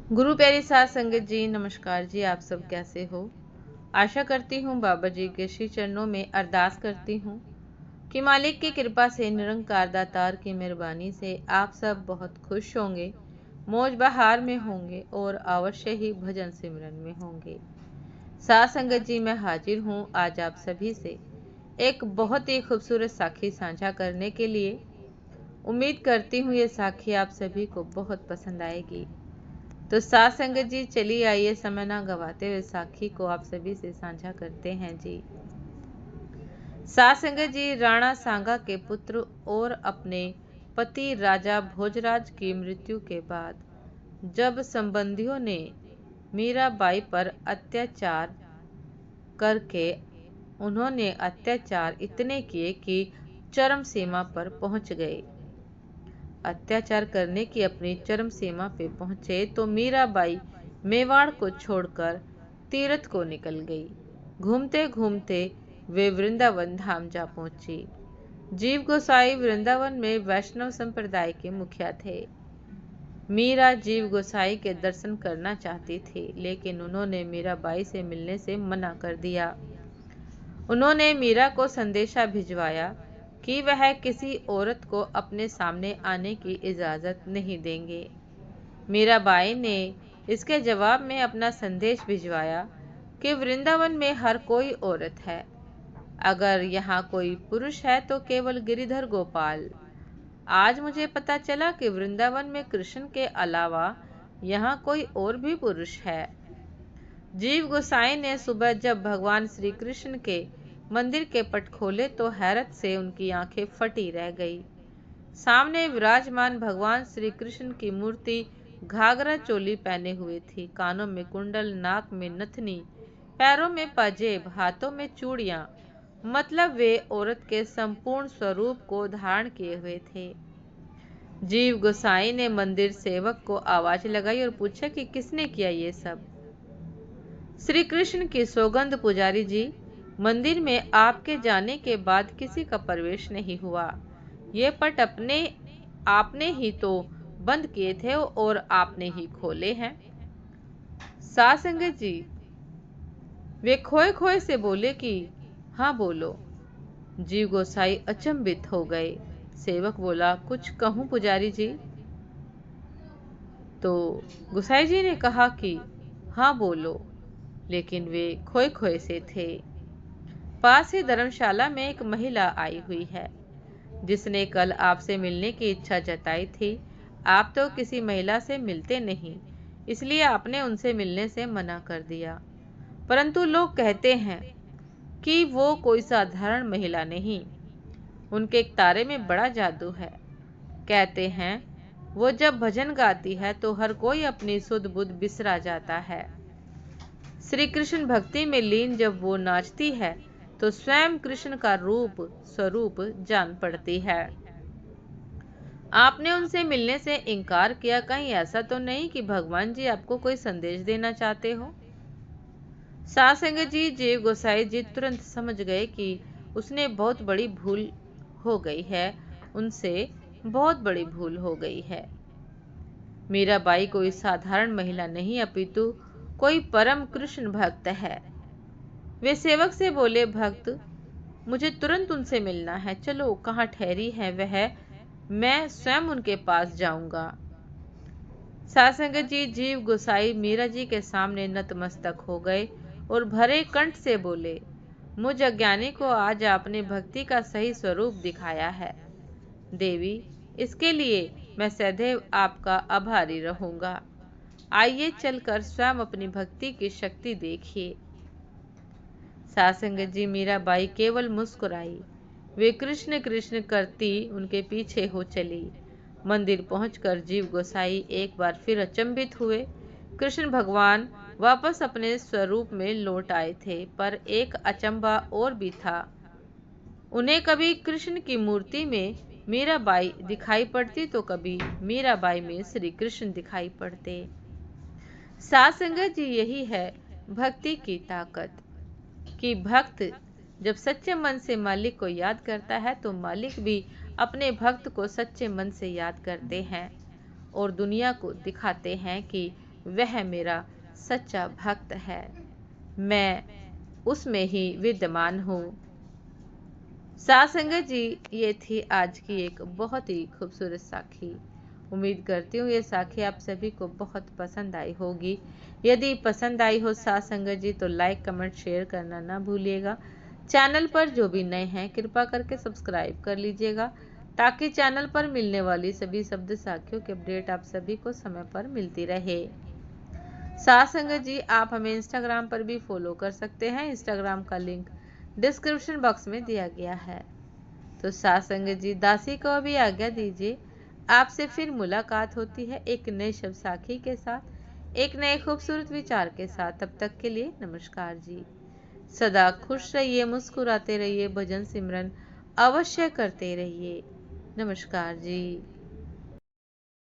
गुरु प्यारी साध संगत जी, नमस्कार जी। आप सब कैसे हो? आशा करती हूँ बाबा जी के श्री चरणों में अरदास करती हूँ कि मालिक की कृपा से, निरंकार दातार की मेहरबानी से आप सब बहुत खुश होंगे, मौज बहार में होंगे और अवश्य ही भजन सिमरन में होंगे। साध संगत जी, मैं हाजिर हूँ आज आप सभी से एक बहुत ही खूबसूरत साखी साझा करने के लिए। उम्मीद करती हूँ ये साखी आप सभी को बहुत पसंद आएगी। तो साध संगत जी, चलिए आइए समय ना गवाते हुए साखी को आप सभी से साझा करते हैं जी। साध संगत जी, राणा सांगा के पुत्र और अपने पति राजा भोजराज की मृत्यु के बाद जब संबंधियों ने मीराबाई पर अत्याचार करके उन्होंने अत्याचार इतने किए कि चरम सीमा पर पहुंच गए। अत्याचार करने की अपनी चरम सीमा पे पहुंचे तो मीराबाई मेवाड़ को छोड़कर तीर्थ को निकल गई। घूमते घूमते वे वृंदावन धाम जा पहुंची। जीव गोसाई वृंदावन में वैष्णव संप्रदाय के मुखिया थे। मीरा जीव गोसाई के दर्शन करना चाहती थी, लेकिन उन्होंने मीराबाई से मिलने से मना कर दिया। उन्होंने मीरा को संदेशा भिजवाया कि वह किसी औरत को अपने सामने आने की इजाज़त नहीं देंगे। मीराबाई ने इसके जवाब में अपना संदेश भिजवाया कि वृंदावन में हर कोई औरत है। अगर यहाँ कोई पुरुष है तो केवल गिरिधर गोपाल। आज मुझे पता चला कि वृंदावन में कृष्ण के अलावा यहाँ कोई और भी पुरुष है। जीव गोसाई ने सुबह जब भगवान श्री कृष्ण के मंदिर के पट खोले तो हैरत से उनकी आंखें फटी रह गई। सामने विराजमान भगवान श्री कृष्ण की मूर्ति घाघरा चोली पहने हुए थी, कानों में कुंडल, नाक में नथनी, पैरों में पाजेब, हाथों में चूड़ियां, मतलब वे औरत के संपूर्ण स्वरूप को धारण किए हुए थे। जीव गोसाई ने मंदिर सेवक को आवाज लगाई और पूछा कि किसने किया ये सब। श्री कृष्ण की सौगंध पुजारी जी, मंदिर में आपके जाने के बाद किसी का प्रवेश नहीं हुआ। ये पट आपने ही तो बंद किए थे और आपने ही खोले हैं। साध संगत जी, वे खोए खोए से बोले कि हाँ बोलो। जीव गोसाई अचंभित हो गए। सेवक बोला, कुछ कहूँ पुजारी जी? तो गोसाई जी ने कहा कि हाँ बोलो, लेकिन वे खोए खोए से थे। पास ही धर्मशाला में एक महिला आई हुई है जिसने कल आपसे मिलने की इच्छा जताई थी। आप तो किसी महिला से मिलते नहीं, इसलिए आपने उनसे मिलने से मना कर दिया। परंतु लोग कहते हैं कि वो कोई साधारण महिला नहीं, उनके एक तारे में बड़ा जादू है। कहते हैं वो जब भजन गाती है तो हर कोई अपनी सुध बुध बिसरा जाता है। श्री कृष्ण भक्ति में लीन जब वो नाचती है तो स्वयं कृष्ण का रूप स्वरूप जान पड़ती है। आपने उनसे मिलने से इनकार किया, कहीं ऐसा तो नहीं कि भगवान जी आपको कोई संदेश देना चाहते हो? साध संगत जी, जीव गोसाई जी तुरंत समझ गए कि उसने बहुत बड़ी भूल हो गई है, उनसे बहुत बड़ी भूल हो गई है। मीराबाई कोई साधारण महिला नहीं अपितु कोई परम कृष्ण भक्त है। वे सेवक से बोले, भक्त, मुझे तुरंत उनसे मिलना है, चलो कहाँ ठहरी है वह, मैं स्वयं उनके पास जाऊंगा। साध संगत जी, जीव गोसाई मीरा जी के सामने नतमस्तक हो गए और भरे कंठ से बोले, मुझ अज्ञानी को आज आपने भक्ति का सही स्वरूप दिखाया है। देवी, इसके लिए मैं सदैव आपका आभारी रहूंगा। आइए चलकर स्वयं अपनी भक्ति की शक्ति देखिए। साध संगत जी, मीराबाई केवल मुस्कुराई। वे कृष्ण कृष्ण करती उनके पीछे हो चली। मंदिर पहुंचकर जीव गोसाई एक बार फिर अचंभित हुए। कृष्ण भगवान वापस अपने स्वरूप में लौट आए थे, पर एक अचंभा और भी था। उन्हें कभी कृष्ण की मूर्ति में मीराबाई दिखाई पड़ती तो कभी मीराबाई में श्री कृष्ण दिखाई पड़ते। साध संगत जी, यही है भक्ति की ताकत कि भक्त जब सच्चे मन से मालिक को याद करता है तो मालिक भी अपने भक्त को सच्चे मन से याद करते हैं और दुनिया को दिखाते हैं कि वह मेरा सच्चा भक्त है, मैं उसमें ही विद्यमान हूँ। साथ संगत जी, ये थी आज की एक बहुत ही खूबसूरत साखी। उम्मीद करती हूँ ये साखी आप सभी को बहुत पसंद आई होगी। यदि पसंद आई हो साथ संगत जी तो लाइक कमेंट शेयर करना ना भूलिएगा। चैनल पर जो भी नए हैं कृपा करके सब्सक्राइब कर लीजिएगा, ताकि चैनल पर मिलने वाली सभी शब्द साखियों की अपडेट आप सभी को समय पर मिलती रहे। साथ संगत जी, आप हमें इंस्टाग्राम पर भी फॉलो कर सकते हैं। इंस्टाग्राम का लिंक डिस्क्रिप्शन बॉक्स में दिया गया है। तो साथ संगत जी, दासी को भी आज्ञा दीजिए। आपसे फिर मुलाकात होती है एक नए शब्द साखी के साथ, एक नए खूबसूरत विचार के साथ। तब तक के लिए नमस्कार जी। सदा खुश रहिए, मुस्कुराते रहिए, भजन सिमरन अवश्य करते रहिए। नमस्कार जी।